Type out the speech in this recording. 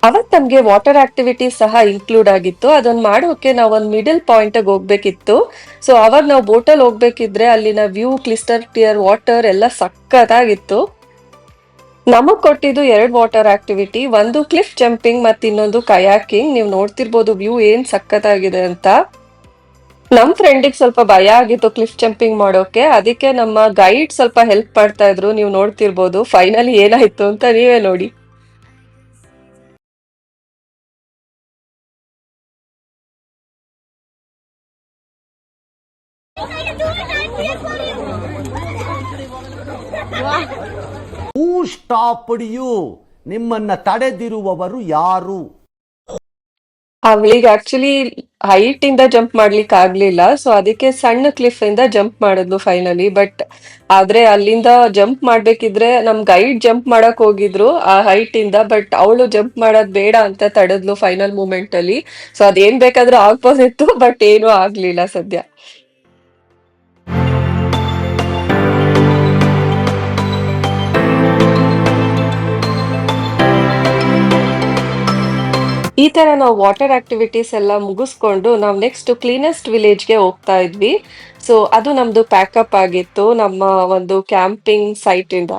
ಅವತ್ ನಮ್ಗೆ water activities ಸಹ ಇನ್ಕ್ಲೂಡ್ ಆಗಿತ್ತು. ಅದನ್ನ ಮಾಡೋಕೆ ನಾವು ಒಂದು ಮಿಡಲ್ ಪಾಯಿಂಟ್‌ಗೆ ಹೋಗ್ಬೇಕಿತ್ತು. ಸೊ ಅವಾಗ ನಾವು ಬೋಟಲ್ಲಿ ಹೋಗ್ಬೇಕಿದ್ರೆ ಅಲ್ಲಿನ ವ್ಯೂ, ಕ್ಲಿಸ್ಟರ್ ಕ್ಲಿಯರ್ ವಾಟರ್ ಎಲ್ಲ ಸಖತ್ತಾಗಿತ್ತು. ನಮಗ್ ಕೊಟ್ಟಿದ್ದು 2 ವಾಟರ್ ಆಕ್ಟಿವಿಟಿ. ಒಂದು ಕ್ಲಿಫ್ ಜಂಪಿಂಗ್ ಮತ್ತು ಇನ್ನೊಂದು ಕಯಾಕಿಂಗ್. ನೀವು ನೋಡ್ತಿರ್ಬೋದು ವ್ಯೂ ಏನ್ ಸಖತ್ತಾಗಿದೆ ಅಂತ. ನಮ್ ಫ್ರೆಂಡಿಗೆ ಸ್ವಲ್ಪ ಭಯ ಆಗಿತ್ತು ಕ್ಲಿಫ್ ಜಂಪಿಂಗ್ ಮಾಡೋಕೆ. ಅದಕ್ಕೆ ನಮ್ಮ ಗೈಡ್ ಸ್ವಲ್ಪ ಹೆಲ್ಪ್ ಮಾಡ್ತಾ ಇದ್ರು. ನೀವು ನೋಡ್ತಿರ್ಬೋದು. ಫೈನಲಿ ಏನಾಯ್ತು ಅಂತ ನೀವೇ ನೋಡಿ. ಹೂ ಸ್ಟಾಪ್ಡ್ ಯು? ನಿಮ್ಮನ್ನ ತಡೆದಿರುವವರು ಯಾರು? ಅವಳಿಗೆ ಆಕ್ಚುಲಿ ಹೈಟ್ ಇಂದ ಜಂಪ್ ಮಾಡ್ಲಿಕ್ಕೆ ಆಗ್ಲಿಲ್ಲ. ಸೊ ಅದಕ್ಕೆ ಸಣ್ಣ ಕ್ಲಿಫ್ ಇಂದ ಜಂಪ್ ಮಾಡಿದ್ಲು ಫೈನಲಿ. ಬಟ್ ಆದ್ರೆ ಅಲ್ಲಿಂದ ಜಂಪ್ ಮಾಡ್ಬೇಕಿದ್ರೆ ನಮ್ ಗೈಡ್ ಜಂಪ್ ಮಾಡಕ್ ಹೋಗಿದ್ರು ಆ ಹೈಟ್ ಇಂದ. ಬಟ್ ಅವಳು ಜಂಪ್ ಮಾಡೋದ್ ಬೇಡ ಅಂತ ತಡೆದ್ಲು ಫೈನಲ್ ಮೂಮೆಂಟ್ ಅಲ್ಲಿ. ಸೊ ಅದೇನ್ ಬೇಕಾದ್ರೂ ಆಗ್ಬೋದಿತ್ತು, ಬಟ್ ಏನೂ ಆಗ್ಲಿಲ್ಲ ಸದ್ಯ. ಈ ತರ ನಾವು ವಾಟರ್ ಆಕ್ಟಿವಿಟೀಸ್ ಎಲ್ಲ ಮುಗಿಸ್ಕೊಂಡು ನಾವು ನೆಕ್ಸ್ಟ್ ಕ್ಲೀನೆಸ್ಟ್ ವಿಲೇಜ್ಗೆ ಹೋಗ್ತಾ ಇದ್ವಿ. ಸೊ ಅದು ನಮ್ದು ಪ್ಯಾಕಪ್ ಆಗಿತ್ತು ನಮ್ಮ ಒಂದು ಕ್ಯಾಂಪಿಂಗ್ ಸೈಟ್ ಇಂದ.